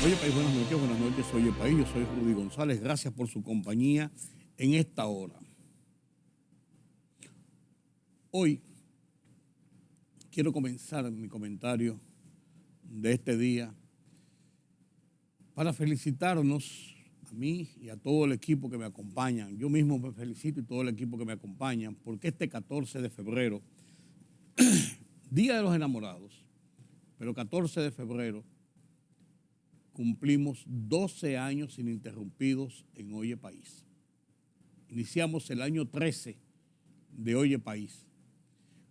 Oye, país, buenas noches, oye, país, yo soy Rudy González, gracias por su compañía en esta hora. Hoy quiero comenzar mi comentario de este día para felicitarnos a mí y a todo el equipo que me acompañan. Yo mismo me felicito y todo el equipo que me acompaña, porque este 14 de febrero, Día de los Enamorados, pero 14 de febrero, cumplimos 12 años ininterrumpidos en Oye País. Iniciamos el año 13 de Oye País,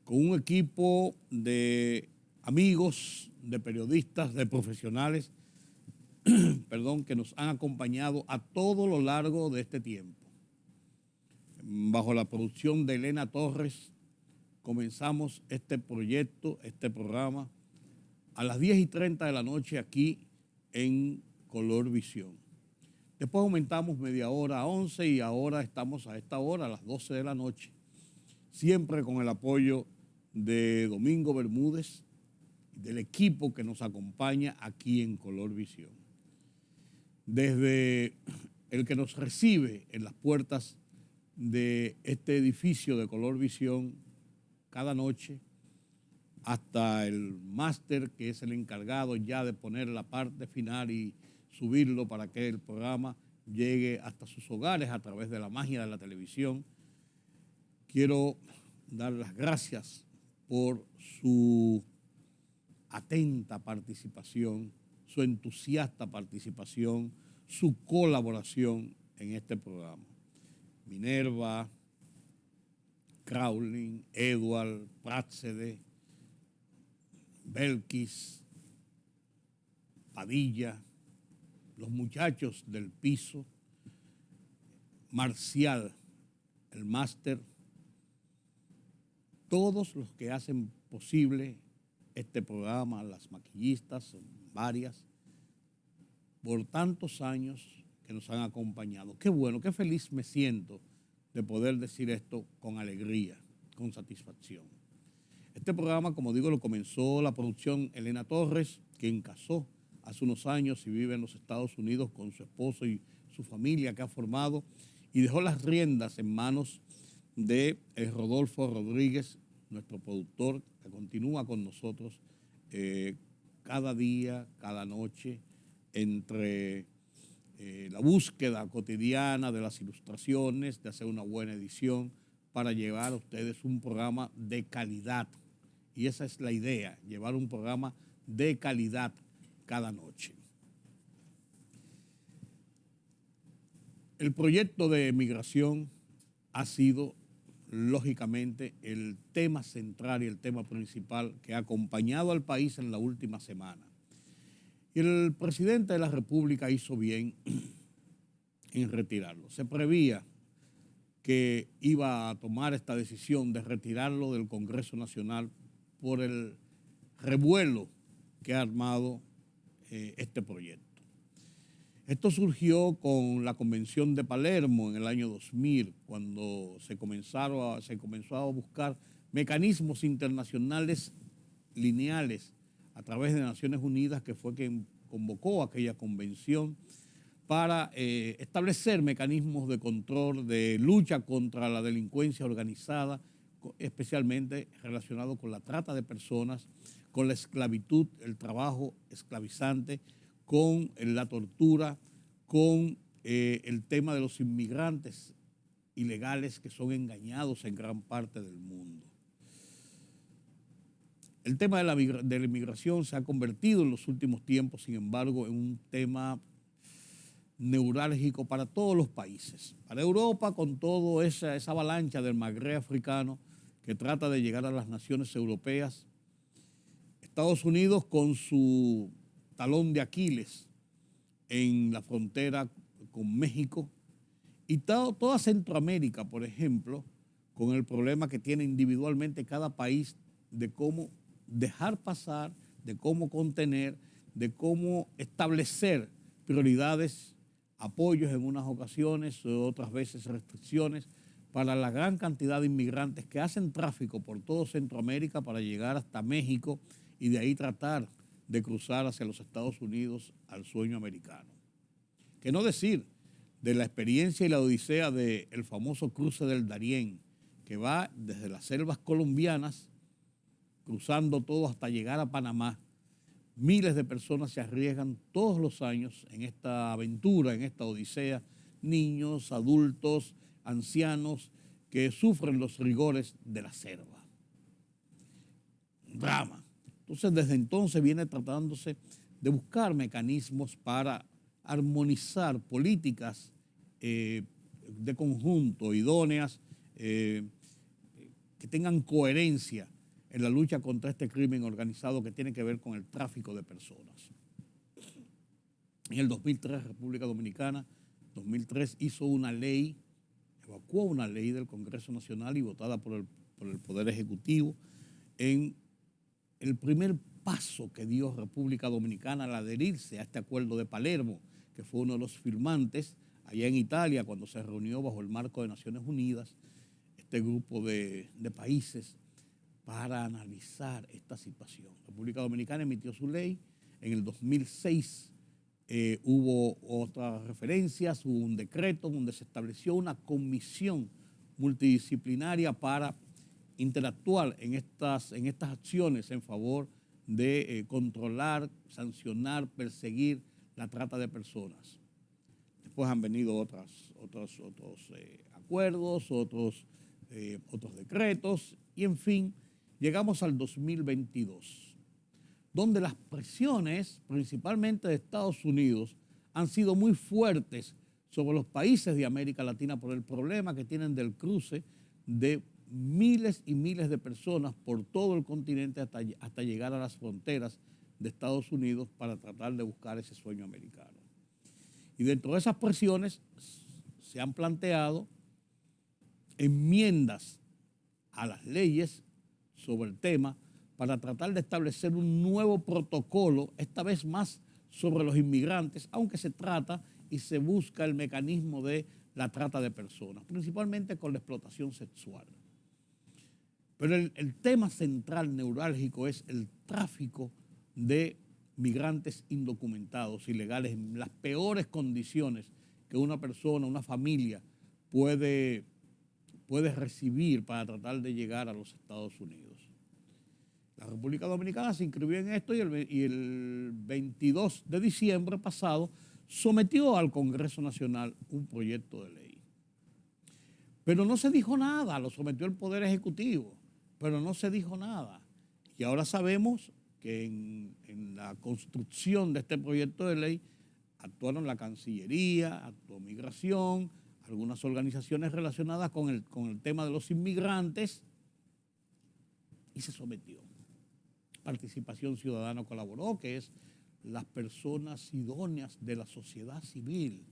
con un equipo de amigos, de periodistas, de profesionales, que nos han acompañado a todo lo largo de este tiempo. Bajo la producción de Elena Torres, comenzamos este proyecto, este programa, a las 10:30 de la noche aquí en Color Visión. Después aumentamos media hora a 11 y ahora estamos a esta hora, a las 12 de la noche, siempre con el apoyo de Domingo Bermúdez, del equipo que nos acompaña aquí en Color Visión. Desde el que nos recibe en las puertas de este edificio de Color Visión cada noche, hasta el máster, que es el encargado ya de poner la parte final y subirlo para que el programa llegue hasta sus hogares a través de la magia de la televisión. Quiero dar las gracias por su atenta participación, su entusiasta participación, su colaboración en este programa. Minerva, Crowley, Edward, Práxede, Belkis, Padilla, los muchachos del piso, Marcial, el máster, todos los que hacen posible este programa, las maquillistas, varias, por tantos años que nos han acompañado. Qué bueno, qué feliz me siento de poder decir esto con alegría, con satisfacción. Este programa, como digo, lo comenzó la producción Elena Torres, quien casó hace unos años y vive en los Estados Unidos con su esposo y su familia que ha formado, y dejó las riendas en manos de Rodolfo Rodríguez, nuestro productor, que continúa con nosotros cada día, cada noche, entre la búsqueda cotidiana de las ilustraciones, de hacer una buena edición, para llevar a ustedes un programa de calidad. Y esa es la idea, llevar un programa de calidad cada noche. El proyecto de migración ha sido, lógicamente, el tema central y el tema principal que ha acompañado al país en la última semana. Y el presidente de la República hizo bien en retirarlo. Se prevía que iba a tomar esta decisión de retirarlo del Congreso Nacional por el revuelo que ha armado este proyecto. Esto surgió con la Convención de Palermo en el año 2000, cuando se comenzó a buscar mecanismos internacionales lineales a través de Naciones Unidas, que fue quien convocó aquella convención para establecer mecanismos de control, de lucha contra la delincuencia organizada, especialmente relacionado con la trata de personas, con la esclavitud, el trabajo esclavizante, con la tortura, con el tema de los inmigrantes ilegales que son engañados en gran parte del mundo. El tema de la inmigración se ha convertido en los últimos tiempos, sin embargo, en un tema neurálgico para todos los países. Para Europa, con toda esa avalancha del Magreb africano que trata de llegar a las naciones europeas. Estados Unidos con su talón de Aquiles en la frontera con México, y toda Centroamérica, por ejemplo, con el problema que tiene individualmente cada país de cómo dejar pasar, de cómo contener, de cómo establecer prioridades, apoyos en unas ocasiones, otras veces restricciones para la gran cantidad de inmigrantes que hacen tráfico por todo Centroamérica para llegar hasta México y de ahí tratar de cruzar hacia los Estados Unidos al sueño americano. Que no decir de la experiencia y la odisea del famoso cruce del Darién, que va desde las selvas colombianas, cruzando todo hasta llegar a Panamá. Miles de personas se arriesgan todos los años en esta aventura, en esta odisea, niños, adultos, ancianos, que sufren los rigores de la selva. Drama. Entonces, desde entonces viene tratándose de buscar mecanismos para armonizar políticas de conjunto, idóneas, que tengan coherencia en la lucha contra este crimen organizado que tiene que ver con el tráfico de personas. En el 2003, República Dominicana, 2003, hizo una ley, evacuó una ley del Congreso Nacional y votada por el Poder Ejecutivo en el primer paso que dio República Dominicana al adherirse a este acuerdo de Palermo, que fue uno de los firmantes allá en Italia cuando se reunió bajo el marco de Naciones Unidas, este grupo de países para analizar esta situación. República Dominicana emitió su ley, en el 2006 hubo otras referencias, hubo un decreto donde se estableció una comisión multidisciplinaria para interactuar en estas acciones en favor de controlar, sancionar, perseguir la trata de personas. Después han venido otros acuerdos, otros decretos y, en fin, llegamos al 2022, donde las presiones, principalmente de Estados Unidos, han sido muy fuertes sobre los países de América Latina por el problema que tienen del cruce de miles y miles de personas por todo el continente hasta llegar a las fronteras de Estados Unidos para tratar de buscar ese sueño americano. Y dentro de esas presiones se han planteado enmiendas a las leyes sobre el tema para tratar de establecer un nuevo protocolo, esta vez más sobre los inmigrantes, aunque se trata y se busca el mecanismo de la trata de personas, principalmente con la explotación sexual. Pero el tema central neurálgico es el tráfico de migrantes indocumentados, ilegales, en las peores condiciones que una persona, una familia puede recibir para tratar de llegar a los Estados Unidos. La República Dominicana se inscribió en esto y el 22 de diciembre pasado sometió al Congreso Nacional un proyecto de ley. Pero no se dijo nada, lo sometió el Poder Ejecutivo, pero no se dijo nada. Y ahora sabemos que en la construcción de este proyecto de ley actuaron la Cancillería, actuó Migración, algunas organizaciones relacionadas con el tema de los inmigrantes y se sometió. Participación Ciudadana colaboró, que es las personas idóneas de la sociedad civil.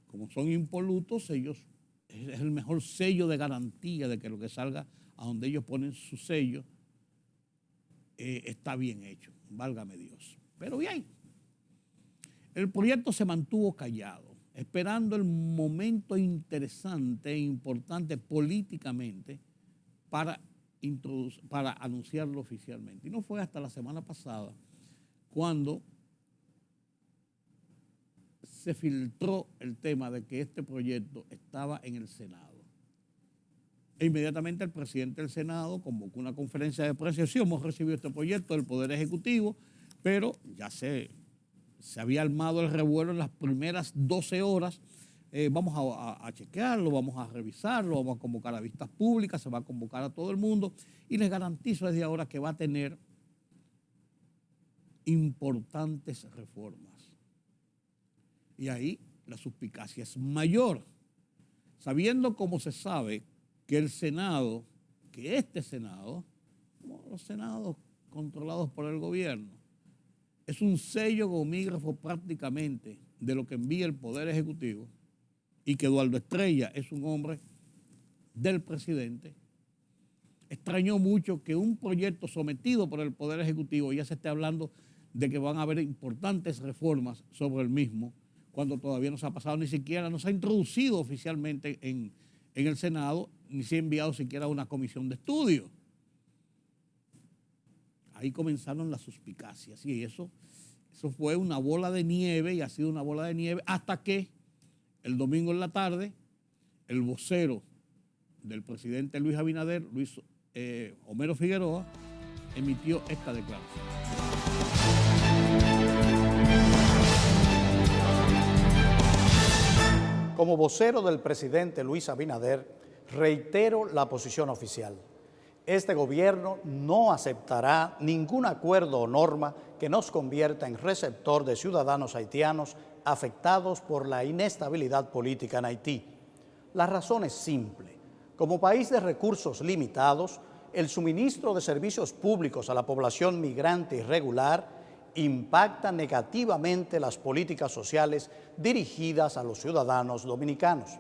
Como son impolutos, ellos es el mejor sello de garantía de que lo que salga a donde ellos ponen su sello está bien hecho, válgame Dios. Pero bien, el proyecto se mantuvo callado, esperando el momento interesante e importante políticamente para anunciarlo oficialmente. Y no fue hasta la semana pasada cuando se filtró el tema de que este proyecto estaba en el Senado. E inmediatamente el presidente del Senado convocó una conferencia de prensa. Sí, hemos recibido este proyecto del Poder Ejecutivo, pero ya se había armado el revuelo en las primeras 12 horas. Vamos a chequearlo, vamos a revisarlo, vamos a convocar a vistas públicas, se va a convocar a todo el mundo y les garantizo desde ahora que va a tener importantes reformas. Y ahí la suspicacia es mayor, sabiendo como se sabe que el Senado, que este Senado, como los senados controlados por el gobierno, es un sello gomígrafo prácticamente de lo que envía el Poder Ejecutivo, y que Eduardo Estrella es un hombre del presidente. Extrañó mucho que un proyecto sometido por el Poder Ejecutivo ya se esté hablando de que van a haber importantes reformas sobre el mismo, cuando todavía no se ha pasado ni siquiera, no se ha introducido oficialmente en el Senado, ni se ha enviado siquiera a una comisión de estudio. ahí comenzaron las suspicacias. Y eso fue una bola de nieve y ha sido una bola de nieve hasta que el domingo en la tarde el vocero del presidente Luis Abinader, Homero Figueroa, emitió esta declaración. Como vocero del presidente Luis Abinader, reitero la posición oficial. Este gobierno no aceptará ningún acuerdo o norma que nos convierta en receptor de ciudadanos haitianos afectados por la inestabilidad política en Haití. La razón es simple. Como país de recursos limitados, el suministro de servicios públicos a la población migrante irregular impacta negativamente las políticas sociales dirigidas a los ciudadanos dominicanos.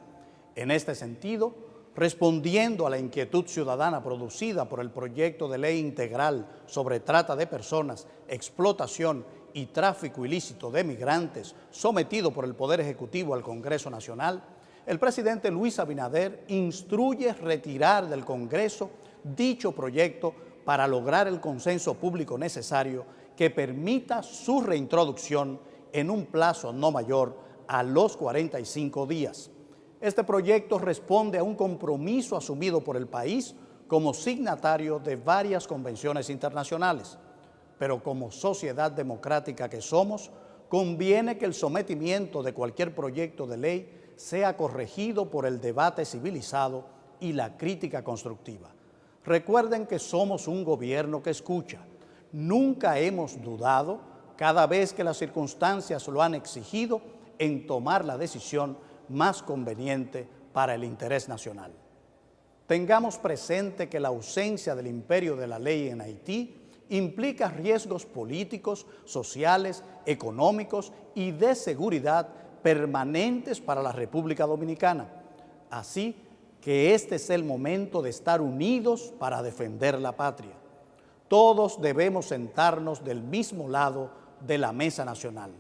En este sentido, respondiendo a la inquietud ciudadana producida por el proyecto de ley integral sobre trata de personas, explotación y tráfico ilícito de migrantes sometido por el Poder Ejecutivo al Congreso Nacional, el presidente Luis Abinader instruye retirar del Congreso dicho proyecto para lograr el consenso público necesario que permita su reintroducción en un plazo no mayor a los 45 días. Este proyecto responde a un compromiso asumido por el país como signatario de varias convenciones internacionales, pero como sociedad democrática que somos, conviene que el sometimiento de cualquier proyecto de ley sea corregido por el debate civilizado y la crítica constructiva. Recuerden que somos un gobierno que escucha. Nunca hemos dudado, cada vez que las circunstancias lo han exigido, en tomar la decisión más conveniente para el interés nacional. Tengamos presente que la ausencia del imperio de la ley en Haití implica riesgos políticos, sociales, económicos y de seguridad permanentes para la República Dominicana. Así que este es el momento de estar unidos para defender la patria. Todos debemos sentarnos del mismo lado de la mesa nacional.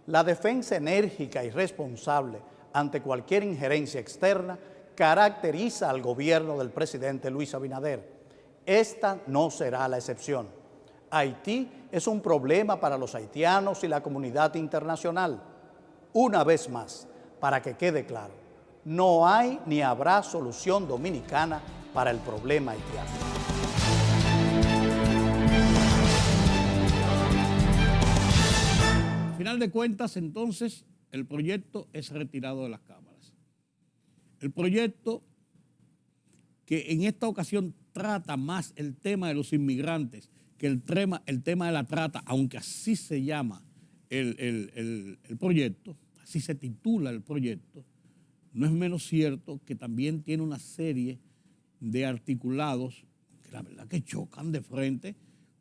La defensa enérgica y responsable ante cualquier injerencia externa caracteriza al gobierno del presidente Luis Abinader. Esta no será la excepción. Haití es un problema para los haitianos y la comunidad internacional. Una vez más, para que quede claro, no hay ni habrá solución dominicana para el problema haitiano. Al final de cuentas, entonces, el proyecto es retirado de las cámaras. El proyecto que en esta ocasión trata más el tema de los inmigrantes que el tema de la trata, aunque así se llama el proyecto, así se titula el proyecto, no es menos cierto que también tiene una serie de articulados que la verdad que chocan de frente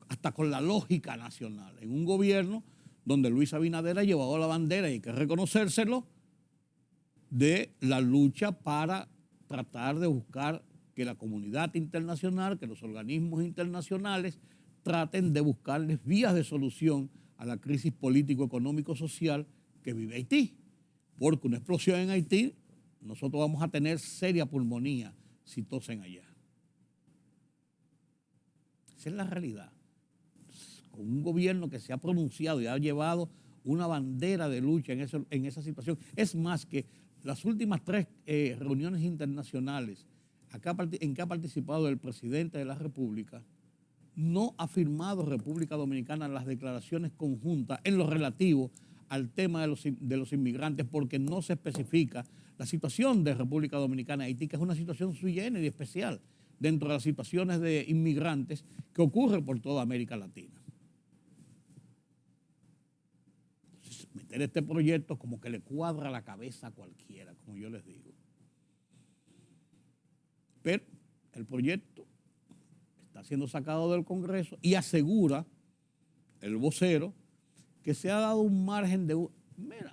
hasta con la lógica nacional. En un gobierno donde Luis Abinader ha llevado la bandera, y hay que reconocérselo, de la lucha para tratar de buscar que la comunidad internacional, que los organismos internacionales traten de buscarles vías de solución a la crisis político-económico-social que vive Haití. Porque una explosión en Haití, nosotros vamos a tener seria pulmonía si tosen allá. Esa es la realidad. Con un gobierno que se ha pronunciado y ha llevado una bandera de lucha en esa situación. Es más que las últimas 3 reuniones internacionales en que ha participado el presidente de la República, no ha firmado República Dominicana las declaraciones conjuntas en lo relativo al tema de los inmigrantes, porque no se especifica la situación de República Dominicana y Haití, que es una situación sui generis especial dentro de las situaciones de inmigrantes que ocurre por toda América Latina. Entonces, meter este proyecto como que le cuadra la cabeza a cualquiera, como yo les digo. Pero el proyecto está siendo sacado del Congreso y asegura el vocero que se ha dado un margen de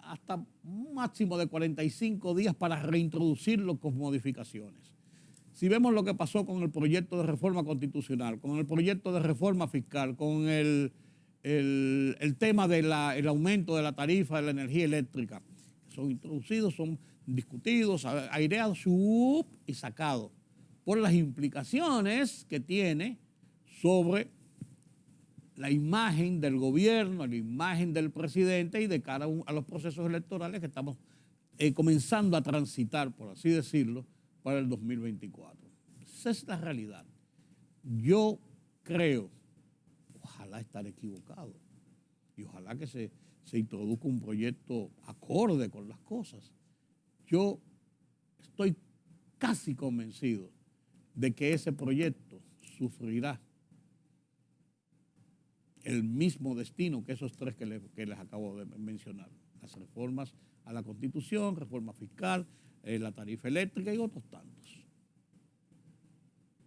hasta un máximo de 45 días para reintroducirlo con modificaciones. Si vemos lo que pasó con el proyecto de reforma constitucional, con el proyecto de reforma fiscal, con el tema del aumento de la tarifa de la energía eléctrica, son introducidos, son discutidos, aireados y sacados por las implicaciones que tiene sobre la imagen del gobierno, la imagen del presidente y de cara a los procesos electorales que estamos comenzando a transitar, por así decirlo, para el 2024. Esa es la realidad. Yo creo, ojalá estar equivocado, y ojalá que se introduzca un proyecto acorde con las cosas. Yo estoy casi convencido de que ese proyecto sufrirá el mismo destino que esos tres que les acabo de mencionar. Las reformas a la Constitución, reforma fiscal, la tarifa eléctrica y otros tantos.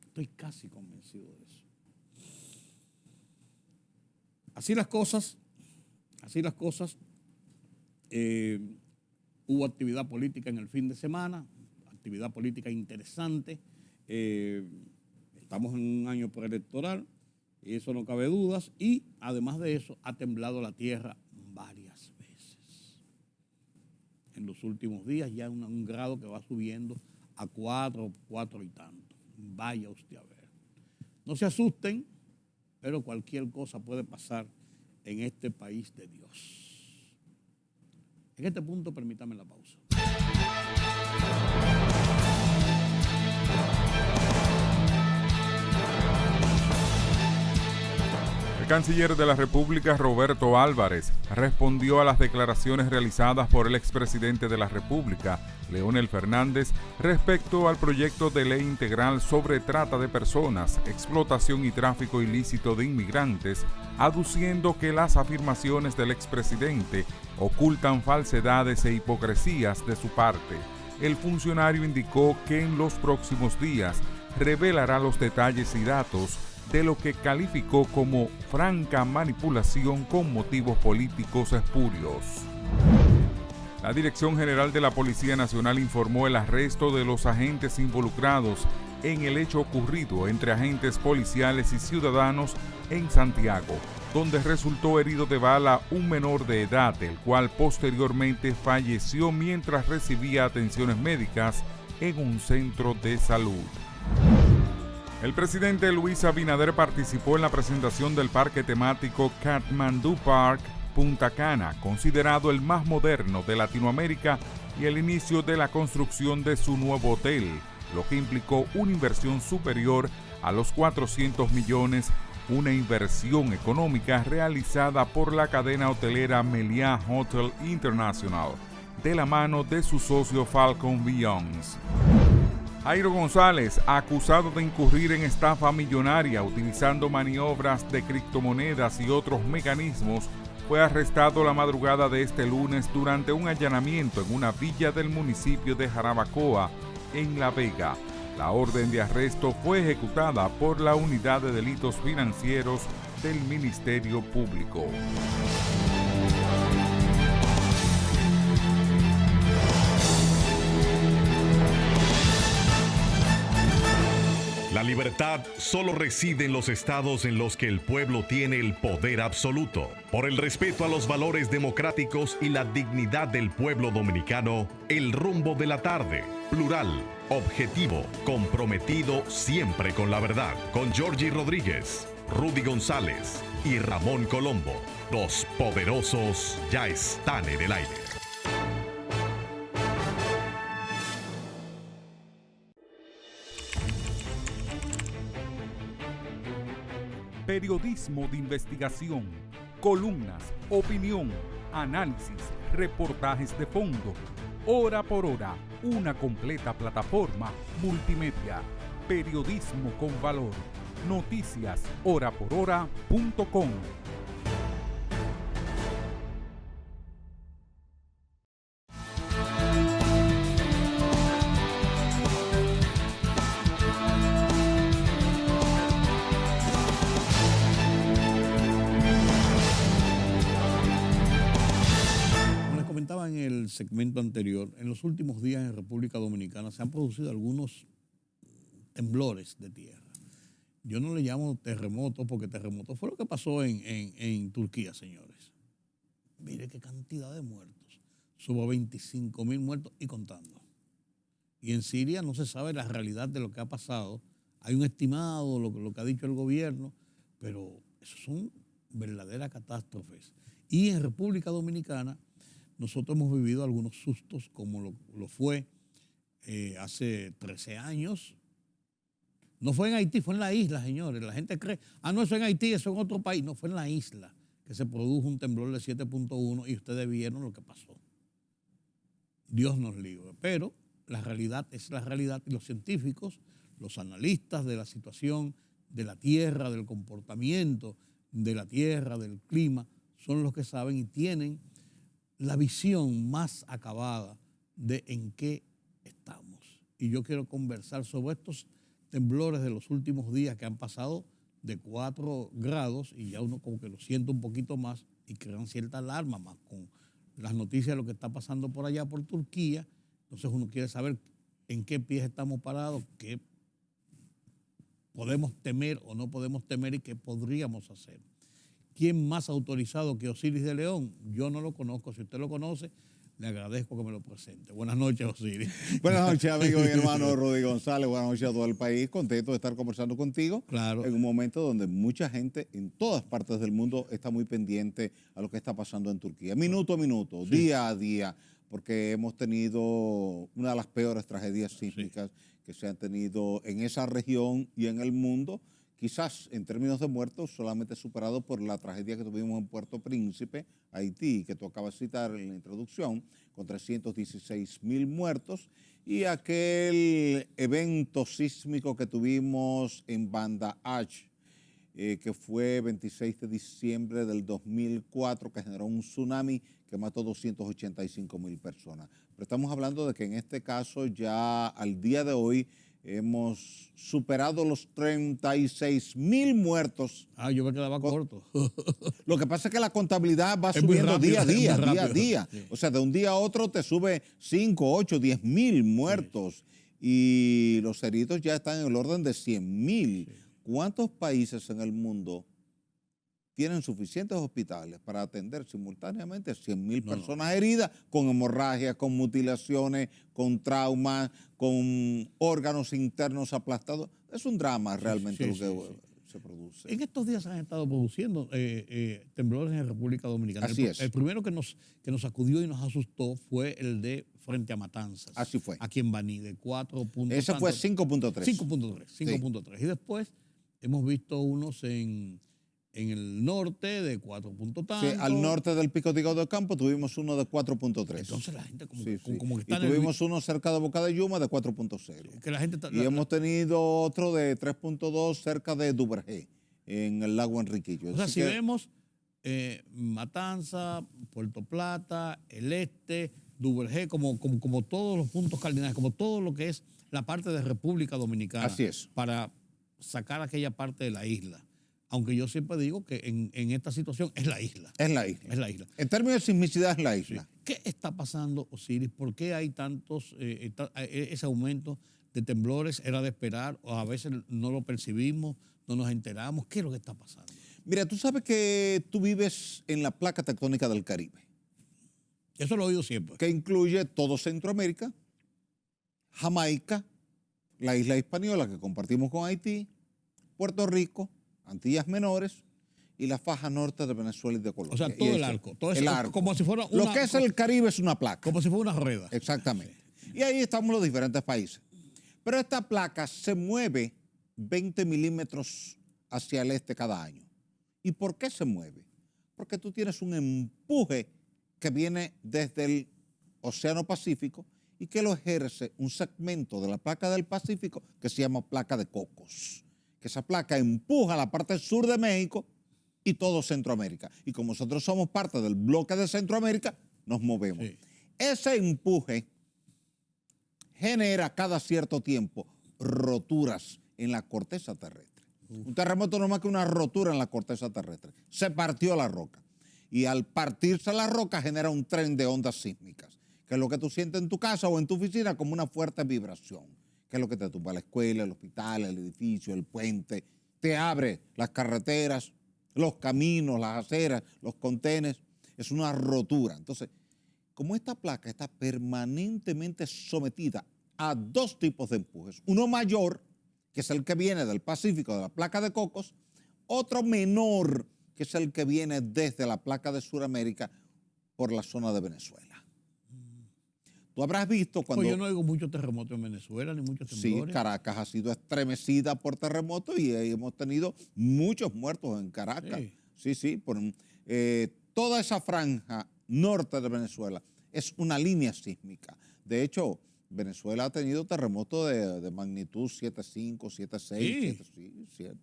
Estoy casi convencido de eso. Así las cosas, hubo actividad política en el fin de semana, actividad política interesante. Estamos en un año preelectoral, y eso no cabe dudas, y además de eso ha temblado la tierra varias veces. En los últimos días ya un grado que va subiendo a 4 y tanto. Vaya usted a ver. No se asusten, pero cualquier cosa puede pasar en este país de Dios. En este punto, permítame la pausa. El canciller de la República, Roberto Álvarez, respondió a las declaraciones realizadas por el expresidente de la República, Leonel Fernández, respecto al proyecto de ley integral sobre trata de personas, explotación y tráfico ilícito de inmigrantes, aduciendo que las afirmaciones del expresidente ocultan falsedades e hipocresías de su parte. El funcionario indicó que en los próximos días revelará los detalles y datos de lo que calificó como franca manipulación con motivos políticos espurios. La Dirección General de la Policía Nacional informó el arresto de los agentes involucrados en el hecho ocurrido entre agentes policiales y ciudadanos en Santiago, donde resultó herido de bala un menor de edad, el cual posteriormente falleció mientras recibía atenciones médicas en un centro de salud. El presidente Luis Abinader participó en la presentación del parque temático Kathmandu Park Punta Cana, considerado el más moderno de Latinoamérica, y el inicio de la construcción de su nuevo hotel, lo que implicó una inversión superior a los 400 millones, una inversión económica realizada por la cadena hotelera Meliá Hotel International, de la mano de su socio Falcon Beyonds. Jairo González, acusado de incurrir en estafa millonaria utilizando maniobras de criptomonedas y otros mecanismos, fue arrestado la madrugada de este lunes durante un allanamiento en una villa del municipio de Jarabacoa, en La Vega. La orden de arresto fue ejecutada por la Unidad de Delitos Financieros del Ministerio Público. La libertad solo reside en los estados en los que el pueblo tiene el poder absoluto. Por el respeto a los valores democráticos y la dignidad del pueblo dominicano, el rumbo de la tarde, plural, objetivo, comprometido siempre con la verdad. Con Georgie Rodríguez, Rudy González y Ramón Colombo. Los poderosos ya están en el aire. Periodismo de investigación, columnas, opinión, análisis, reportajes de fondo. Hora por hora, una completa plataforma multimedia. Periodismo con valor. Noticias horaporhora.com. En el segmento anterior, en los últimos días en República Dominicana se han producido algunos temblores de tierra. Yo no le llamo terremoto porque terremoto fue lo que pasó en Turquía, señores. Mire qué cantidad de muertos. Sobre 25,000 muertos y contando. Y en Siria no se sabe la realidad de lo que ha pasado. Hay un estimado, lo que ha dicho el gobierno, pero esos son verdaderas catástrofes. Y en República Dominicana nosotros hemos vivido algunos sustos, como lo fue hace 13 años. No fue en Haití, fue en la isla, señores. La gente cree, no, eso en Haití, eso en otro país. No, fue en la isla que se produjo un temblor de 7.1 y ustedes vieron lo que pasó. Dios nos libre. Pero la realidad es la realidad y los científicos, los analistas de la situación de la Tierra, del comportamiento de la Tierra, del clima, son los que saben y tienen la visión más acabada de en qué estamos. Y yo quiero conversar sobre estos temblores de los últimos días que han pasado de 4 grados y ya uno como que lo siente un poquito más y crean cierta alarma más con las noticias de lo que está pasando por allá por Turquía. Entonces uno quiere saber en qué pies estamos parados, qué podemos temer o no podemos temer y qué podríamos hacer. ¿Quién más autorizado que Osiris de León? Yo no lo conozco. Si usted lo conoce, le agradezco que me lo presente. Buenas noches, Osiris. Buenas noches, amigo y hermano Rudy González. Buenas noches a todo el país. Contento de estar conversando contigo. Claro. En un momento donde mucha gente en todas partes del mundo está muy pendiente a lo que está pasando en Turquía. Minuto a minuto, sí, día a día, porque hemos tenido una de las peores tragedias sísmicas que se han tenido en esa región y en el mundo. Quizás en términos de muertos solamente superado por la tragedia que tuvimos en Puerto Príncipe, Haití, que tú acabas de citar en la introducción, con 316,000 muertos, y aquel evento sísmico que tuvimos en Banda Aceh, que fue 26 de diciembre del 2004, que generó un tsunami que mató 285,000 personas. Pero estamos hablando de que en este caso ya al día de hoy hemos superado los 36,000 muertos. Yo me quedaba corto. Lo que pasa es que la contabilidad va es subiendo rápido, día a día. Sí. O sea, de un día a otro te sube 5, 8, 10,000 muertos. Sí. Y los heridos ya están en el orden de 100,000. Sí. ¿Cuántos países en el mundo tienen suficientes hospitales para atender simultáneamente 100,000 personas heridas con hemorragias, con mutilaciones, con traumas, con órganos internos aplastados? Es un drama realmente lo que se produce. En estos días han estado produciendo temblores en República Dominicana. Así es. El primero que nos sacudió y nos asustó fue el de frente a Matanzas. Así fue. Aquí en Baní, de 4. Ese fue 5.3. 5.3. Y después hemos visto unos en el norte de 4 punto tanto. Sí, al norte del Pico de Ocampo tuvimos uno de 4.3. Entonces la gente como, sí. como que está... Y tuvimos uno cerca de Boca de Yuma de 4.0. Sí, que la gente está, y hemos tenido otro de 3.2 cerca de Duvergé, en el lago Enriquillo. O sea, si vemos Matanza, Puerto Plata, el Este, Duvergé, como todos los puntos cardinales, como todo lo que es la parte de República Dominicana. Así es. Para sacar aquella parte de la isla. Aunque yo siempre digo que en esta situación es la isla. Es la isla. Es la isla. En términos de sismicidad es la isla. Sí. ¿Qué está pasando, Osiris? ¿Por qué hay tantos, ese aumento de temblores? ¿Era de esperar o a veces no lo percibimos, no nos enteramos? ¿Qué es lo que está pasando? Mira, tú sabes que tú vives en la placa tectónica del Caribe. Eso lo he oído siempre. Que incluye todo Centroamérica, Jamaica, la isla Hispaniola que compartimos con Haití, Puerto Rico, Antillas Menores y la faja norte de Venezuela y de Colombia. O sea, todo el arco. Todo el arco. Como si fuera lo que es el Caribe es una placa. Como si fuera una rueda. Exactamente. Sí. Y ahí estamos los diferentes países. Pero esta placa se mueve 20 milímetros hacia el este cada año. ¿Y por qué se mueve? Porque tú tienes un empuje que viene desde el Océano Pacífico y que lo ejerce un segmento de la placa del Pacífico que se llama placa de Cocos. Que esa placa empuja la parte sur de México y todo Centroamérica. Y como nosotros somos parte del bloque de Centroamérica, nos movemos. Sí. Ese empuje genera cada cierto tiempo roturas en la corteza terrestre. Un terremoto no es más que una rotura en la corteza terrestre. Se partió la roca. Y al partirse la roca genera un tren de ondas sísmicas, que es lo que tú sientes en tu casa o en tu oficina como una fuerte vibración. Que es lo que te tumba la escuela, el hospital, el edificio, el puente, te abre las carreteras, los caminos, las aceras, los contenes, es una rotura. Entonces, como esta placa está permanentemente sometida a dos tipos de empujes, uno mayor, que es el que viene del Pacífico, de la placa de Cocos, otro menor, que es el que viene desde la placa de Sudamérica por la zona de Venezuela. Tú habrás visto cuando... Pues yo no oigo muchos terremotos en Venezuela, ni muchos temblores. Sí, Caracas ha sido estremecida por terremotos y hemos tenido muchos muertos en Caracas. Sí, toda esa franja norte de Venezuela es una línea sísmica. De hecho, Venezuela ha tenido terremotos de magnitud 7.5, 7.6, 7.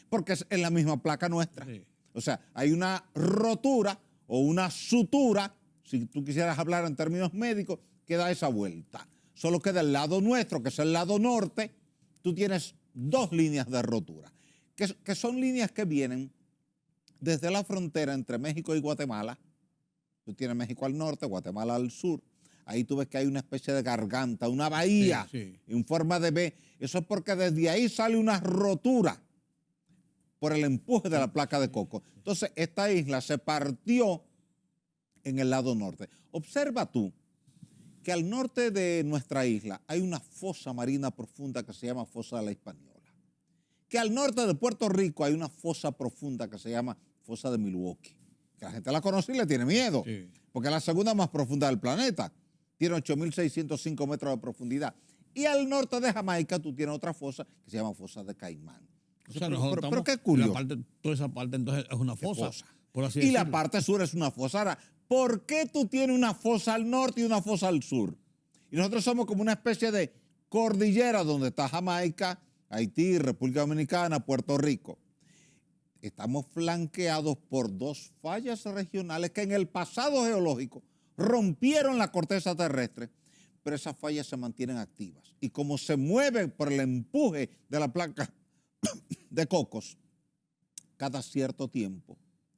Porque es en la misma placa nuestra. Sí. O sea, hay una rotura o una sutura, si tú quisieras hablar en términos médicos, que da esa vuelta. Solo que del lado nuestro, que es el lado norte, tú tienes dos líneas de rotura, que son líneas que vienen desde la frontera entre México y Guatemala. Tú tienes México al norte, Guatemala al sur. Ahí tú ves que hay una especie de garganta, una bahía en forma de B. Eso es porque desde ahí sale una rotura por el empuje de la placa de coco. Entonces, esta isla se partió en el lado norte. Observa tú que al norte de nuestra isla hay una fosa marina profunda que se llama Fosa de la Hispaniola. Que al norte de Puerto Rico hay una fosa profunda que se llama Fosa de Milwaukee. Que la gente la conoce y le tiene miedo, porque es la segunda más profunda del planeta. Tiene 8.605 metros de profundidad. Y al norte de Jamaica tú tienes otra fosa que se llama Fosa de Caimán. O sea, pero qué curioso. Toda esa parte entonces es una fosa. Por así y decirlo. La parte sur es una fosa. Ahora, ¿por qué tú tienes una fosa al norte y una fosa al sur? Y nosotros somos como una especie de cordillera donde está Jamaica, Haití, República Dominicana, Puerto Rico. Estamos flanqueados por dos fallas regionales que en el pasado geológico rompieron la corteza terrestre, pero esas fallas se mantienen activas. Y como se mueven por el empuje de la placa de Cocos, cada cierto tiempo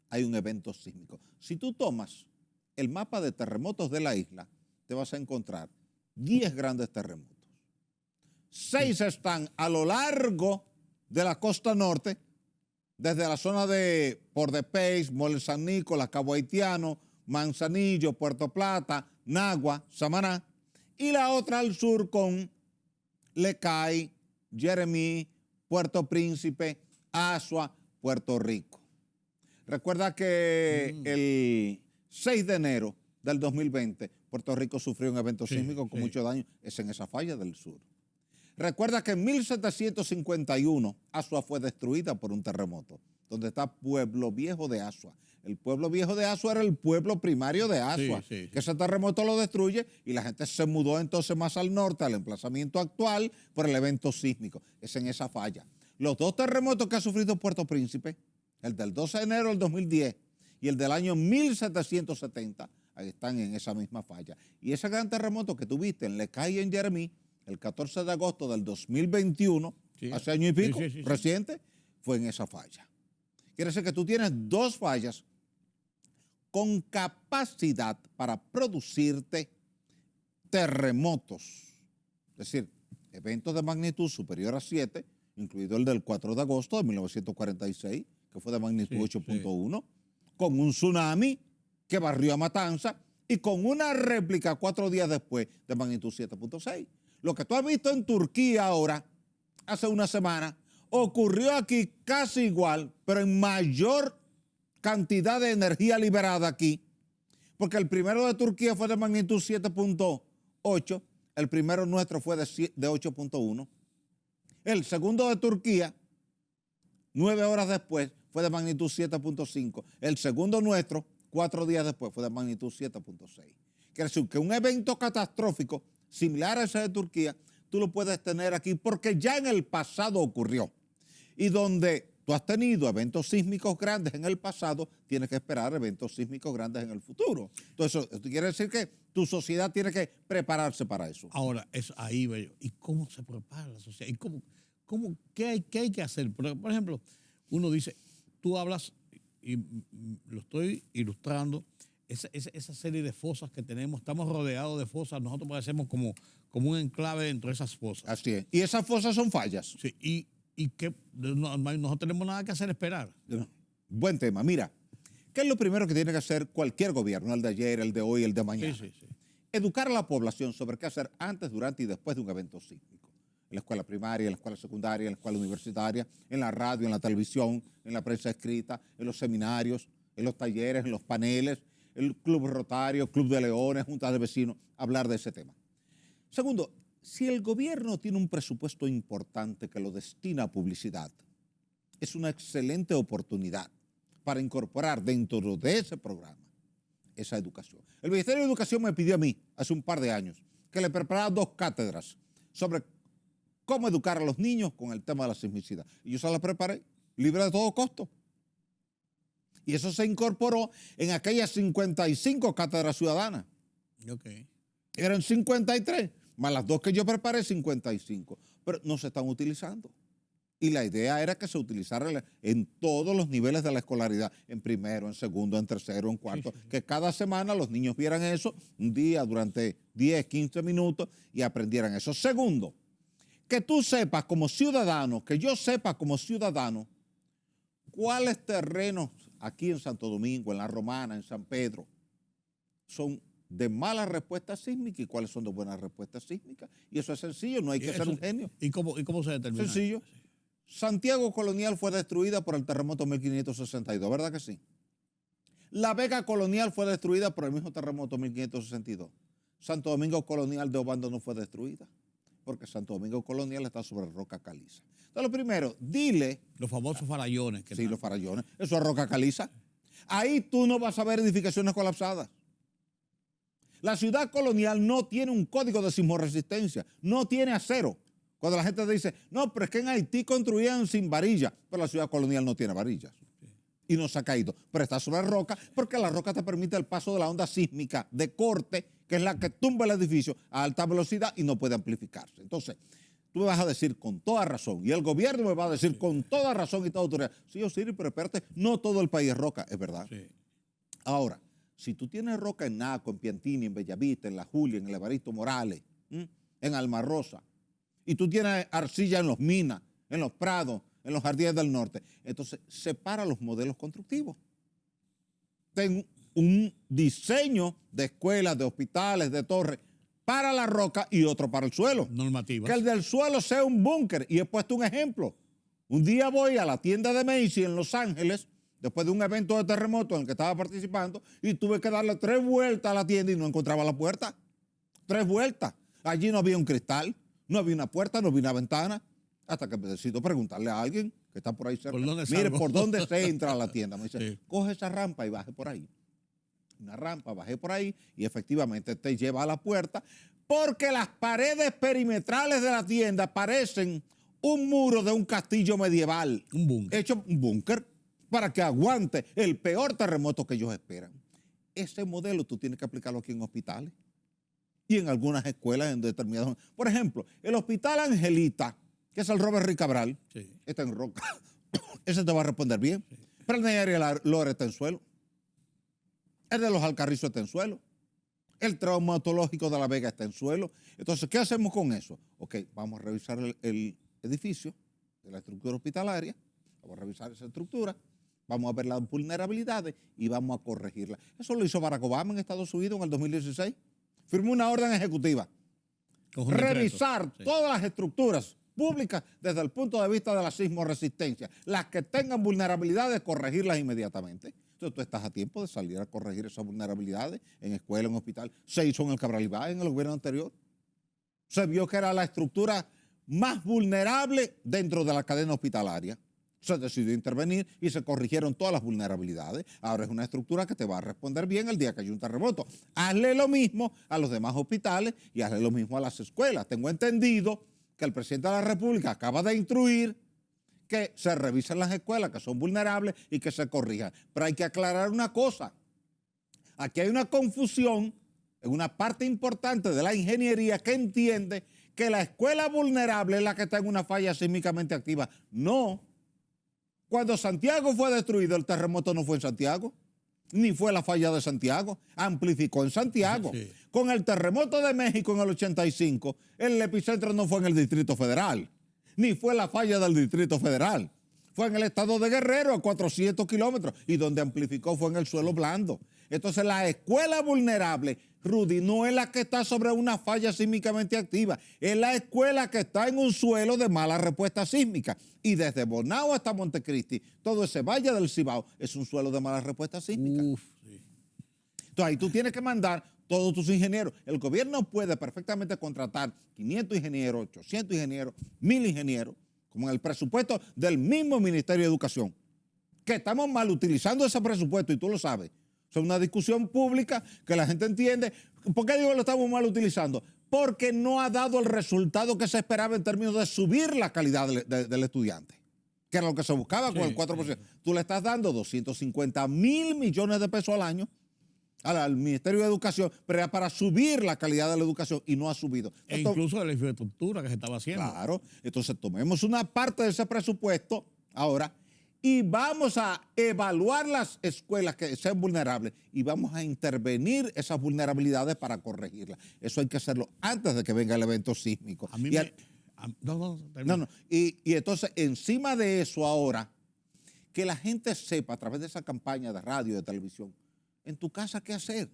hay un evento sísmico. Si tú tomas el mapa de terremotos de la isla, te vas a encontrar 10 grandes terremotos. 6 están a lo largo de la costa norte, desde la zona de Port de Paix, Mole San Nicolás, Cabo Haitiano, Manzanillo, Puerto Plata, Nagua, Samaná, y la otra al sur con Lecay, Jeremí, Puerto Príncipe, Asua, Puerto Rico. Recuerda que el 6 de enero del 2020, Puerto Rico sufrió un evento sísmico con mucho daño, es en esa falla del sur. Recuerda que en 1751 Asua fue destruida por un terremoto, donde está Pueblo Viejo de Asua. El Pueblo Viejo de Asua era el pueblo primario de Asua, que ese terremoto lo destruye y la gente se mudó entonces más al norte, al emplazamiento actual, por el evento sísmico. Es en esa falla. Los dos terremotos que ha sufrido Puerto Príncipe, el del 12 de enero del 2010 y el del año 1770, ahí están en esa misma falla. Y ese gran terremoto que tuviste en Lecay y en Jeremí, el 14 de agosto del 2021, hace año y pico, reciente, fue en esa falla. Quiere decir que tú tienes dos fallas con capacidad para producirte terremotos, es decir, eventos de magnitud superior a 7, incluido el del 4 de agosto de 1946, que fue de magnitud 8.1, con un tsunami que barrió a Matanza y con una réplica 4 días después de magnitud 7.6. Lo que tú has visto en Turquía ahora, hace una semana, ocurrió aquí casi igual, pero en mayor cantidad de energía liberada aquí, porque el primero de Turquía fue de magnitud 7.8, el primero nuestro fue de 8.1, el segundo de Turquía, 9 horas después, fue de magnitud 7.5, el segundo nuestro, 4 días después, fue de magnitud 7.6. Quiere decir que un evento catastrófico similar a ese de Turquía, tú lo puedes tener aquí porque ya en el pasado ocurrió. Y donde tú has tenido eventos sísmicos grandes en el pasado, tienes que esperar eventos sísmicos grandes en el futuro. Entonces, esto quiere decir que tu sociedad tiene que prepararse para eso. Ahora, es ahí, bello. ¿Y cómo se prepara la sociedad? ¿Y qué hay que hacer? Por ejemplo, uno dice, tú hablas, y lo estoy ilustrando, esa serie de fosas que tenemos, estamos rodeados de fosas, nosotros parecemos como un enclave dentro de esas fosas. Así es. Y esas fosas son fallas. Sí, y que no tenemos nada que hacer, esperar. Buen tema. Mira, ¿qué es lo primero que tiene que hacer cualquier gobierno, el de ayer, el de hoy, el de mañana? Sí. Educar a la población sobre qué hacer antes, durante y después de un evento sísmico. en la escuela primaria, en la escuela secundaria, en la escuela universitaria, en la radio, en la televisión, en la prensa escrita, en los seminarios, en los talleres, en los paneles, el Club Rotario, Club de Leones, juntas de vecinos, hablar de ese tema. Segundo, si el gobierno tiene un presupuesto importante que lo destina a publicidad, es una excelente oportunidad para incorporar dentro de ese programa esa educación. El Ministerio de Educación me pidió a mí, hace un par de años, que le preparara 2 cátedras sobre cómo educar a los niños con el tema de la sismicidad. Y yo se las preparé, libre de todo costo. Y eso se incorporó en aquellas 55 cátedras ciudadanas. Okay. Eran 53, más las 2 que yo preparé, 55. Pero no se están utilizando. Y la idea era que se utilizara en todos los niveles de la escolaridad, en primero, en segundo, en tercero, en cuarto, que cada semana los niños vieran eso un día durante 10, 15 minutos y aprendieran eso. Segundo, que tú sepas como ciudadano, que yo sepa como ciudadano, cuáles terrenos aquí en Santo Domingo, en La Romana, en San Pedro, son de mala respuesta sísmica y cuáles son de buena respuesta sísmica. Y eso es sencillo, no hay que ser un genio. ¿Y cómo se determina? Sencillo. Santiago Colonial fue destruida por el terremoto 1562, ¿verdad que sí? La Vega Colonial fue destruida por el mismo terremoto 1562. Santo Domingo Colonial de Obando no fue destruida, porque Santo Domingo Colonial está sobre roca caliza. Entonces, lo primero, dile... Los famosos farallones. Sí, los farallones. Eso es roca caliza. Ahí tú no vas a ver edificaciones colapsadas. La ciudad colonial no tiene un código de sismoresistencia, no tiene acero. Cuando la gente dice, no, pero es que en Haití construían sin varilla, pero la ciudad colonial no tiene varillas. Y no se ha caído, pero está sobre roca, porque la roca te permite el paso de la onda sísmica de corte, que es la que tumba el edificio a alta velocidad y no puede amplificarse. Entonces, tú me vas a decir con toda razón, y el gobierno me va a decir con toda razón y toda autoridad, sí, Osiris, pero espérate, no todo el país es roca, es verdad. Sí. Ahora, si tú tienes roca en Naco, en Piantini, en Bellavista, en La Julia, en el Evaristo Morales, en Alma Rosa, y tú tienes arcilla en los Minas, en los Prados, en los Jardines del Norte, entonces separa los modelos constructivos. Ten un diseño de escuelas, de hospitales, de torres para la roca y otro para el suelo. Normativas. Que el del suelo sea un búnker. Y he puesto un ejemplo. Un día voy a la tienda de Macy's en Los Ángeles, después de un evento de terremoto en el que estaba participando, y tuve que darle 3 vueltas a la tienda y no encontraba la puerta. 3 vueltas. Allí no había un cristal, no había una puerta, no había una ventana, hasta que decido preguntarle a alguien que está por ahí cerca. Mire, ¿por dónde se entra a la tienda? Me dice, coge esa rampa y baje por ahí. Una rampa, bajé por ahí y efectivamente te lleva a la puerta, porque las paredes perimetrales de la tienda parecen un muro de un castillo medieval. Un búnker. Hecho un búnker para que aguante el peor terremoto que ellos esperan. Ese modelo tú tienes que aplicarlo aquí en hospitales y en algunas escuelas en determinados... Por ejemplo, el Hospital Angelita, que es el Robert Rick Cabral, está en roca. Ese te va a responder bien. Sí. Pero el Neyaria Lore está en suelo. El de los Alcarrizos está en suelo. El traumatológico de La Vega está en suelo. Entonces, ¿qué hacemos con eso? Ok, vamos a revisar el edificio de la estructura hospitalaria. Vamos a revisar esa estructura. Vamos a ver las vulnerabilidades y vamos a corregirlas. Eso lo hizo Barack Obama en Estados Unidos en el 2016. Firmó una orden ejecutiva. Revisar todas las estructuras públicas desde el punto de vista de la sismoresistencia. Las que tengan vulnerabilidades, corregirlas inmediatamente. Entonces tú estás a tiempo de salir a corregir esas vulnerabilidades en escuela, en hospital. Se hizo en el Cabral Ibáez, en el gobierno anterior. Se vio que era la estructura más vulnerable dentro de la cadena hospitalaria. Se decidió intervenir y se corrigieron todas las vulnerabilidades. Ahora es una estructura que te va a responder bien el día que haya un terremoto. Hazle lo mismo a los demás hospitales y hazle lo mismo a las escuelas. Tengo entendido que el presidente de la República acaba de instruir que se revisen las escuelas que son vulnerables y que se corrijan. Pero hay que aclarar una cosa. Aquí hay una confusión en una parte importante de la ingeniería que entiende que la escuela vulnerable es la que está en una falla sísmicamente activa. No. Cuando Santiago fue destruido, el terremoto no fue en Santiago, ni fue la falla de Santiago, amplificó en Santiago. Sí. Con el terremoto de México en el 85, el epicentro no fue en el Distrito Federal, ni fue la falla del Distrito Federal. Fue en el estado de Guerrero, a 400 kilómetros, y donde amplificó fue en el suelo blando. Entonces la escuela vulnerable, Rudy, no es la que está sobre una falla sísmicamente activa, es la escuela que está en un suelo de mala respuesta sísmica. Y desde Bonao hasta Montecristi, todo ese valle del Cibao es un suelo de mala respuesta sísmica. Sí. Entonces ahí tú tienes que mandar todos tus ingenieros. El gobierno puede perfectamente contratar 500 ingenieros, 800 ingenieros, 1000 ingenieros, como en el presupuesto del mismo Ministerio de Educación. Que estamos mal utilizando ese presupuesto y tú lo sabes. Es una discusión pública que la gente entiende. ¿Por qué digo que lo estamos mal utilizando? Porque no ha dado el resultado que se esperaba en términos de subir la calidad del estudiante, que era lo que se buscaba con el 4%. Sí. Tú le estás dando 250.000 millones de pesos al año al Ministerio de Educación, pero era para subir la calidad de la educación y no ha subido. E incluso de la infraestructura que se estaba haciendo. Claro. Entonces tomemos una parte de ese presupuesto ahora y vamos a evaluar las escuelas que sean vulnerables y vamos a intervenir esas vulnerabilidades para corregirlas. Eso hay que hacerlo antes de que venga el evento sísmico. A mí y entonces, encima de eso ahora, que la gente sepa a través de esa campaña de radio y de televisión, en tu casa qué hacer,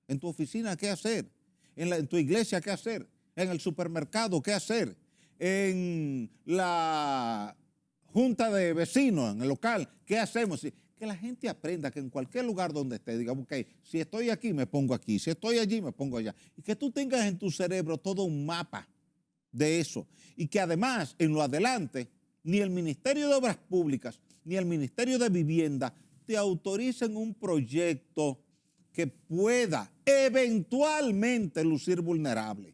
en tu oficina qué hacer, en tu iglesia qué hacer, en el supermercado qué hacer, en la junta de vecinos, en el local, ¿qué hacemos? Que la gente aprenda que en cualquier lugar donde esté, diga, ok, si estoy aquí, me pongo aquí, si estoy allí, me pongo allá. Y que tú tengas en tu cerebro todo un mapa de eso. Y que además, en lo adelante, ni el Ministerio de Obras Públicas, ni el Ministerio de Vivienda te autoricen un proyecto que pueda eventualmente lucir vulnerable.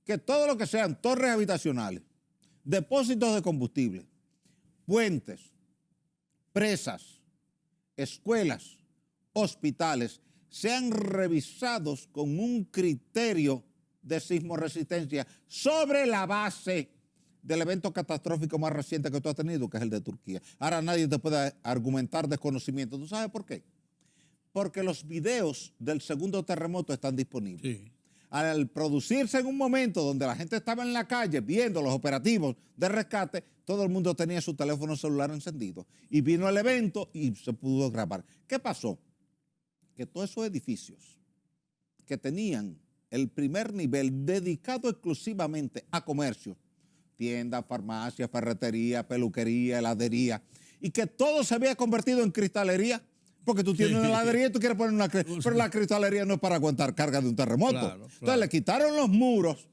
Que todo lo que sean torres habitacionales, depósitos de combustible, puentes, presas, escuelas, hospitales, sean revisados con un criterio de sismoresistencia sobre la base del evento catastrófico más reciente que tú has tenido, que es el de Turquía. Ahora nadie te puede argumentar desconocimiento. ¿Tú sabes por qué? Porque los videos del segundo terremoto están disponibles. Sí. Al producirse en un momento donde la gente estaba en la calle viendo los operativos de rescate, todo el mundo tenía su teléfono celular encendido. Y vino el evento y se pudo grabar. ¿Qué pasó? Que todos esos edificios que tenían el primer nivel dedicado exclusivamente a comercio, tiendas, farmacias, ferretería, peluquería, heladería, y que todo se había convertido en cristalería, porque tú tienes una heladería y tú quieres poner una... Pero la cristalería no es para aguantar carga de un terremoto. Claro. Entonces le quitaron los muros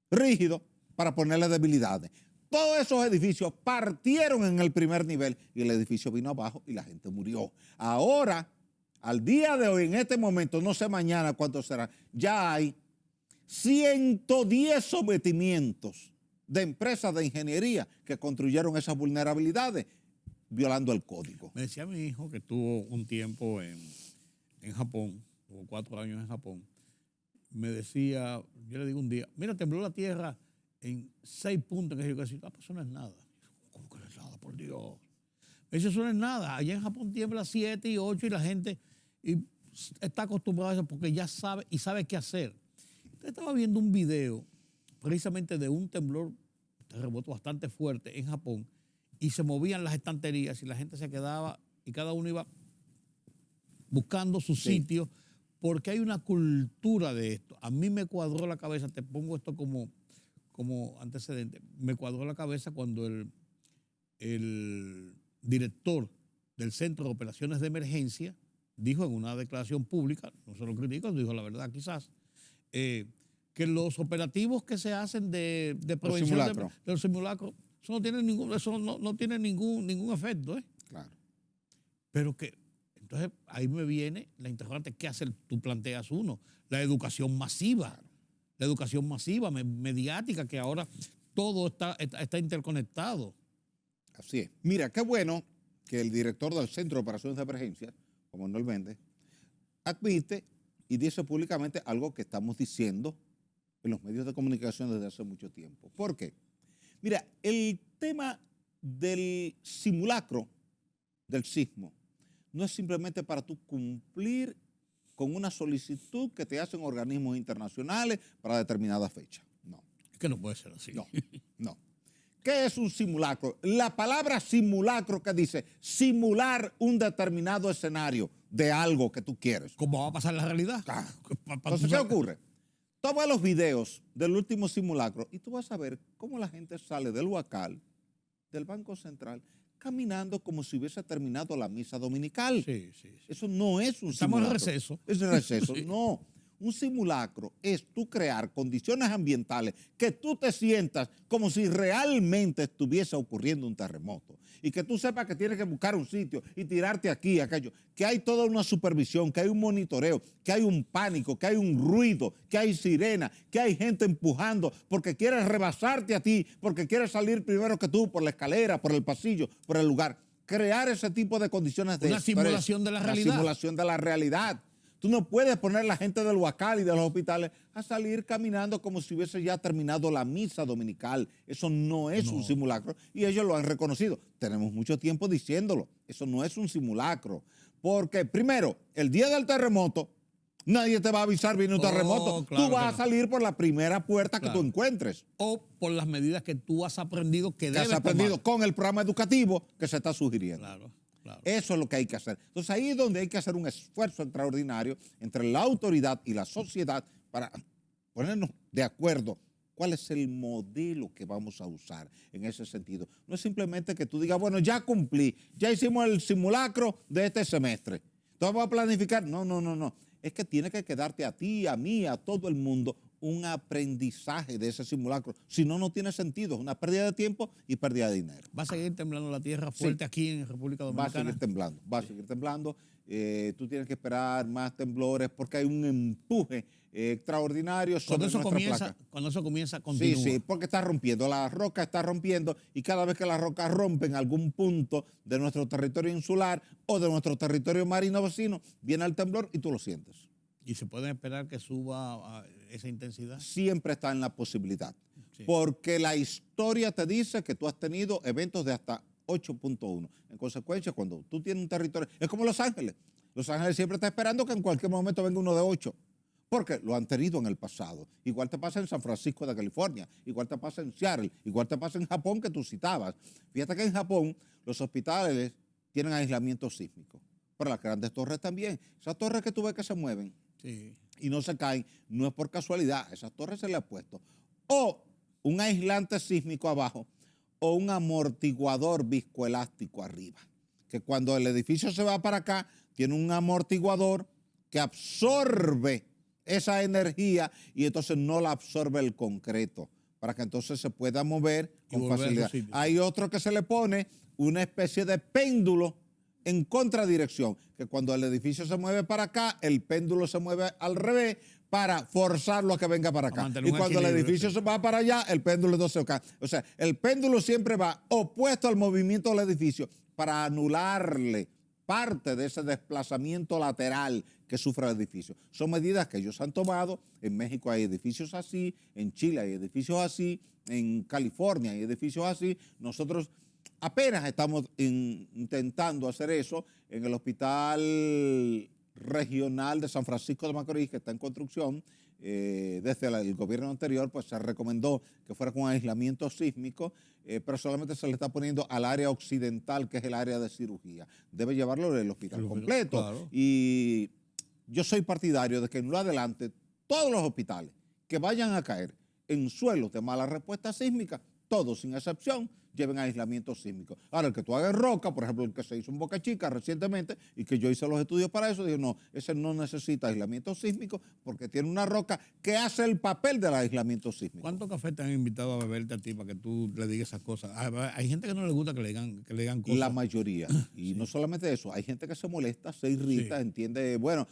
rígidos para ponerle debilidades. Todos esos edificios partieron en el primer nivel y el edificio vino abajo y la gente murió. Ahora, al día de hoy, en este momento, no sé mañana cuánto será, ya hay 110 sometimientos de empresas de ingeniería que construyeron esas vulnerabilidades violando el código. Me decía mi hijo que estuvo un tiempo en Japón, tuvo 4 años en Japón. Me decía, yo le digo un día, mira, tembló la tierra en 6 puntos. Que yo decía, pues eso no es nada. ¿Cómo que no es nada, por Dios? Me dice, eso no es nada. Allá en Japón tiembla 7 y 8 y la gente está acostumbrada a eso porque ya sabe y sabe qué hacer. Entonces estaba viendo un video precisamente de un terremoto bastante fuerte en Japón, y se movían las estanterías y la gente se quedaba y cada uno iba buscando su sitio, porque hay una cultura de esto. A mí me cuadró la cabeza, te pongo esto como antecedente, me cuadró la cabeza cuando el director del Centro de Operaciones de Emergencia dijo en una declaración pública, no se lo critico, dijo la verdad quizás, que los operativos que se hacen de prevención de los simulacros, eso no tiene ningún efecto, ¿eh? Claro. Pero que, entonces ahí me viene la interrogante, ¿qué hacer? Tú planteas uno, la educación masiva, claro. La educación masiva, mediática, que ahora todo está interconectado. Así es. Mira, qué bueno que el director del Centro de Operaciones de Emergencia, como Manuel Méndez, admite y dice públicamente algo que estamos diciendo en los medios de comunicación desde hace mucho tiempo. ¿Por qué? Mira, el tema del simulacro del sismo no es simplemente para tú cumplir con una solicitud que te hacen organismos internacionales para determinada fecha. No. Es que no puede ser así. No. ¿Qué es un simulacro? La palabra simulacro que dice simular un determinado escenario de algo que tú quieres. ¿Cómo va a pasar la realidad? Entonces, ¿qué ocurre? Toma los videos del último simulacro y tú vas a ver cómo la gente sale del Huacal, del Banco Central, caminando como si hubiese terminado la misa dominical. Sí. Eso no es un Estamos simulacro. en receso. Es receso, Sí. no. Un simulacro es tú crear condiciones ambientales que tú te sientas como si realmente estuviese ocurriendo un terremoto y que tú sepas que tienes que buscar un sitio y tirarte aquí, aquello, que hay toda una supervisión, que hay un monitoreo, que hay un pánico, que hay un ruido, que hay sirena, que hay gente empujando porque quiere rebasarte a ti, porque quiere salir primero que tú por la escalera, por el pasillo, por el lugar. Crear ese tipo de condiciones de Una estrés, simulación de la realidad. Una simulación de la realidad. Tú no puedes poner a la gente del Huacal y de los hospitales a salir caminando como si hubiese ya terminado la misa dominical. Eso no es un simulacro y ellos lo han reconocido. Tenemos mucho tiempo diciéndolo. Eso no es un simulacro. Porque, primero, el día del terremoto, nadie te va a avisar viene un terremoto. Claro tú vas que a salir por la primera puerta que tú encuentres. O por las medidas que tú has aprendido que Que debes has aprendido tomar. con el programa educativo que se está sugiriendo. Claro. Eso es lo que hay que hacer. Entonces ahí es donde hay que hacer un esfuerzo extraordinario entre la autoridad y la sociedad para ponernos de acuerdo cuál es el modelo que vamos a usar en ese sentido. No es simplemente que tú digas, bueno, ya cumplí, ya hicimos el simulacro de este semestre. Entonces vamos a planificar. No. Es que tiene que quedarte a ti, a mí, a todo el mundo un aprendizaje de ese simulacro. Si no, no tiene sentido. Es una pérdida de tiempo y pérdida de dinero. ¿Va a seguir temblando la tierra fuerte aquí en República Dominicana? Va a seguir temblando. Tú tienes que esperar más temblores porque hay un empuje extraordinario sobre nuestra placa. Cuando eso comienza, continúa. Sí, porque está rompiendo. La roca está rompiendo y cada vez que la roca rompe en algún punto de nuestro territorio insular o de nuestro territorio marino vecino, viene el temblor y tú lo sientes. ¿Y se puede esperar que suba a esa intensidad? Siempre está en la posibilidad. Sí. Porque la historia te dice que tú has tenido eventos de hasta 8.1. En consecuencia, cuando tú tienes un territorio, es como Los Ángeles. Los Ángeles siempre está esperando que en cualquier momento venga uno de 8. Porque lo han tenido en el pasado. Igual te pasa en San Francisco de California, igual te pasa en Seattle, igual te pasa en Japón que tú citabas. Fíjate que en Japón los hospitales tienen aislamiento sísmico. Pero las grandes torres también. Esas torres que tú ves que se mueven, Sí. y no se caen, no es por casualidad, a esas torres se le ha puesto o un aislante sísmico abajo o un amortiguador viscoelástico arriba, que cuando el edificio se va para acá, tiene un amortiguador que absorbe esa energía y entonces no la absorbe el concreto, para que entonces se pueda mover con facilidad. Hay otro que se le pone una especie de péndulo en contradirección, que cuando el edificio se mueve para acá, el péndulo se mueve al revés para forzarlo a que venga para acá. Y cuando el edificio se va para allá, el péndulo no se cae. O sea, el péndulo siempre va opuesto al movimiento del edificio para anularle parte de ese desplazamiento lateral que sufre el edificio. Son medidas que ellos han tomado. En México hay edificios así, en Chile hay edificios así, en California hay edificios así. Nosotros apenas estamos intentando hacer eso en el Hospital Regional de San Francisco de Macorís, que está en construcción. Desde el gobierno anterior, pues se recomendó que fuera con aislamiento sísmico, pero solamente se le está poniendo al área occidental, que es el área de cirugía. Debe llevarlo el hospital completo. Claro. Y yo soy partidario de que en lo adelante todos los hospitales que vayan a caer en suelos de mala respuesta sísmica, todos sin excepción, lleven aislamiento sísmico. Ahora, el que tú hagas en roca, por ejemplo, el que se hizo en Boca Chica recientemente y que yo hice los estudios para eso, digo, no, ese no necesita aislamiento sísmico porque tiene una roca que hace el papel del aislamiento sísmico. ¿Cuántos cafés te han invitado a beberte a ti para que tú le digas esas cosas? Hay gente que no le gusta que le digan cosas. La mayoría. Y no solamente eso, hay gente que se molesta, se irrita, entiende, bueno,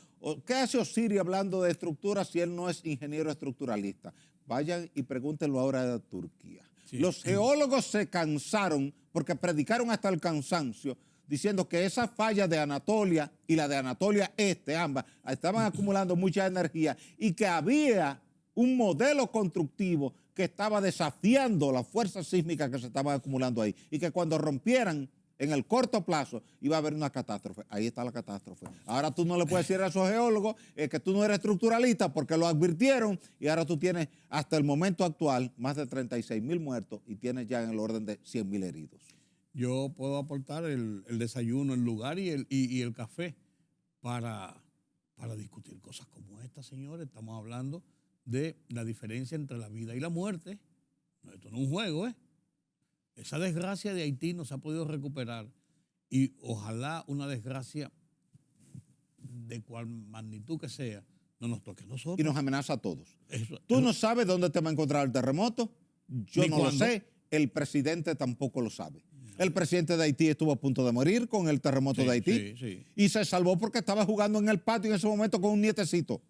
¿qué hace Osiris hablando de estructura si él no es ingeniero estructuralista? Vayan y pregúntenlo ahora de Turquía. Sí. Los geólogos se cansaron porque predicaron hasta el cansancio diciendo que esa falla de Anatolia y la de Anatolia Este, ambas, estaban acumulando mucha energía y que había un modelo constructivo que estaba desafiando la fuerza sísmica que se estaban acumulando ahí y que cuando rompieran en el corto plazo iba a haber una catástrofe. Ahí está la catástrofe. Ahora tú no le puedes decir a esos geólogos que tú no eres estructuralista porque lo advirtieron y ahora tú tienes hasta el momento actual más de 36,000 muertos y tienes ya en el orden de 100,000 heridos. Yo puedo aportar el desayuno, el lugar y el café. para discutir cosas como esta, señores. Estamos hablando de la diferencia entre la vida y la muerte. No, esto no es un juego, ¿eh? Esa desgracia de Haití no se ha podido recuperar y ojalá una desgracia de cual magnitud que sea no nos toque a nosotros. Y nos amenaza a todos. Tú eso, no sabes dónde te va a encontrar el terremoto. Yo no lo sé. El presidente tampoco lo sabe. El presidente de Haití estuvo a punto de morir con el terremoto de Haití. Y se salvó porque estaba jugando en el patio en ese momento con un nietecito.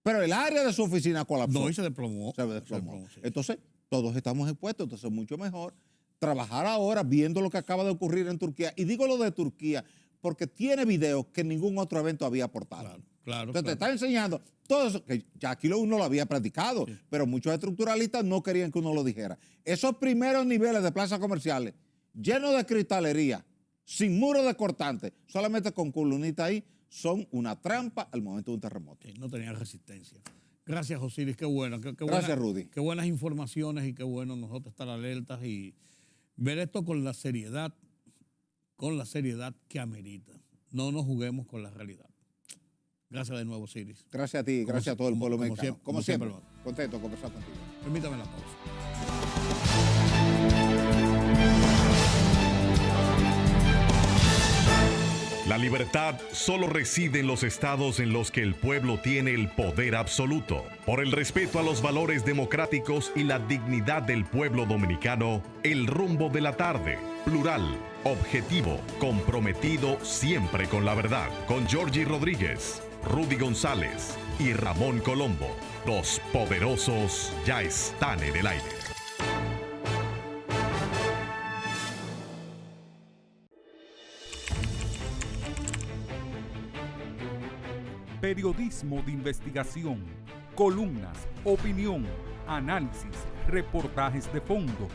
Pero el área de su oficina colapsó. No, y se desplomó. Sí. Entonces, todos estamos expuestos. Entonces, es mucho mejor trabajar ahora viendo lo que acaba de ocurrir en Turquía. Y digo lo de Turquía porque tiene videos que ningún otro evento había aportado. Claro. Entonces, te está enseñando todo eso, que ya aquí uno lo había practicado, pero muchos estructuralistas no querían que uno lo dijera. Esos primeros niveles de plazas comerciales, llenos de cristalería, sin muros de cortantes, solamente con columnitas ahí, son una trampa al momento de un terremoto. Sí, no tenían resistencia. Gracias, Osiris, qué bueno. Gracias, Rudy. Qué buenas informaciones y qué bueno nosotros estar alertas y ver esto con la seriedad que amerita. No nos juguemos con la realidad. Gracias de nuevo, Osiris. Gracias a ti, gracias a todo el pueblo mexicano. Como siempre, hermano. contento de conversar contigo. Permítame la pausa. La libertad solo reside en los estados en los que el pueblo tiene el poder absoluto. Por el respeto a los valores democráticos y la dignidad del pueblo dominicano, El Rumbo de la Tarde, plural, objetivo, comprometido siempre con la verdad. Con Georgie Rodríguez, Rudy González y Ramón Colombo. Los poderosos ya están en el aire. Periodismo de investigación, columnas, opinión, análisis, reportajes de fondo.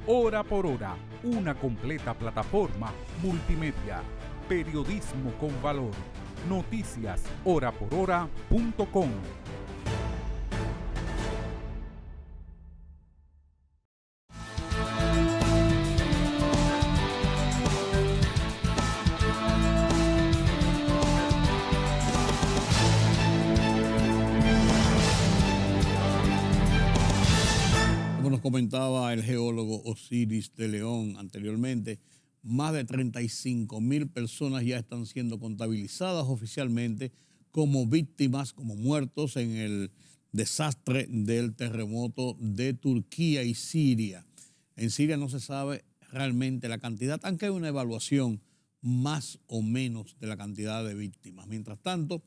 Hora por hora, una completa plataforma multimedia. Periodismo con valor. Noticias horaporhora.com. Nos comentaba el geólogo Osiris de León anteriormente, más de 35,000 personas ya están siendo contabilizadas oficialmente como víctimas, como muertos en el desastre del terremoto de Turquía y Siria. En Siria no se sabe realmente la cantidad, aunque hay una evaluación más o menos de la cantidad de víctimas. Mientras tanto,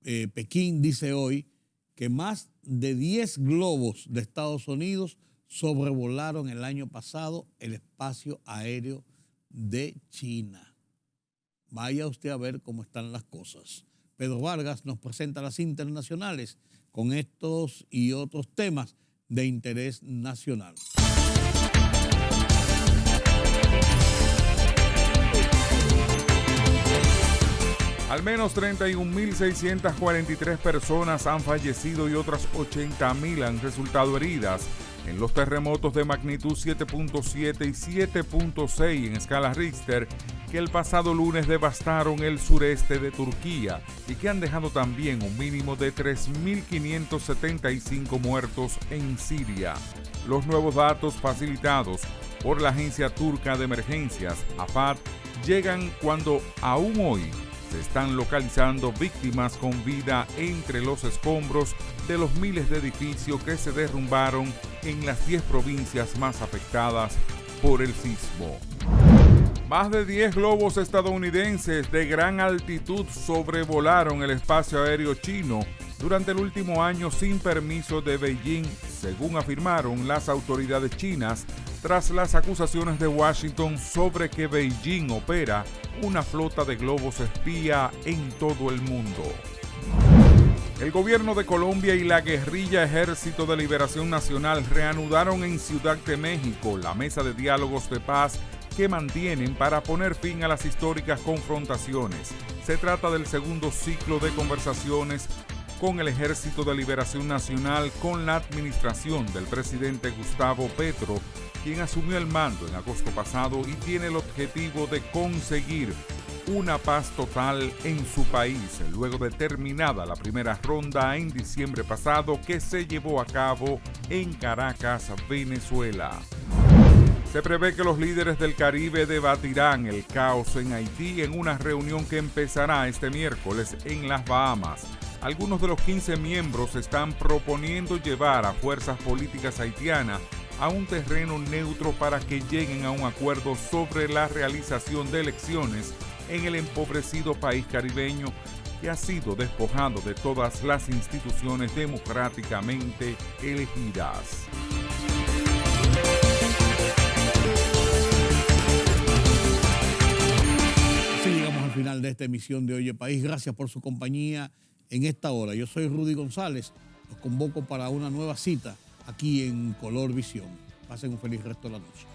Pekín dice hoy que más de 10 globos de Estados Unidos sobrevolaron el año pasado el espacio aéreo de China. Vaya usted a ver cómo están las cosas. Pedro Vargas nos presenta las internacionales con estos y otros temas de interés nacional. Al menos 31.643 personas han fallecido y otras 80.000 han resultado heridas en los terremotos de magnitud 7.7 y 7.6 en escala Richter que el pasado lunes devastaron el sureste de Turquía y que han dejado también un mínimo de 3.575 muertos en Siria. Los nuevos datos facilitados por la Agencia Turca de Emergencias, AFAD, llegan cuando aún hoy se están localizando víctimas con vida entre los escombros de los miles de edificios que se derrumbaron en las 10 provincias más afectadas por el sismo. Más de 10 globos estadounidenses de gran altitud sobrevolaron el espacio aéreo chino durante el último año sin permiso de Beijing, según afirmaron las autoridades chinas, tras las acusaciones de Washington sobre que Beijing opera una flota de globos espía en todo el mundo. El gobierno de Colombia y la guerrilla Ejército de Liberación Nacional reanudaron en Ciudad de México la mesa de diálogos de paz que mantienen para poner fin a las históricas confrontaciones. Se trata del segundo ciclo de conversaciones con el Ejército de Liberación Nacional con la administración del presidente Gustavo Petro, quien asumió el mando en agosto pasado y tiene el objetivo de conseguir una paz total en su país, luego de terminada la primera ronda en diciembre pasado que se llevó a cabo en Caracas, Venezuela. Se prevé que los líderes del Caribe debatirán el caos en Haití en una reunión que empezará este miércoles en las Bahamas. Algunos de los 15 miembros están proponiendo llevar a fuerzas políticas haitianas a un terreno neutro para que lleguen a un acuerdo sobre la realización de elecciones en el empobrecido país caribeño que ha sido despojado de todas las instituciones democráticamente elegidas. Así llegamos al final de esta emisión de Oye País. Gracias por su compañía en esta hora. Yo soy Rudy González. Los convoco para una nueva cita aquí en Color Visión. Pasen un feliz resto de la noche.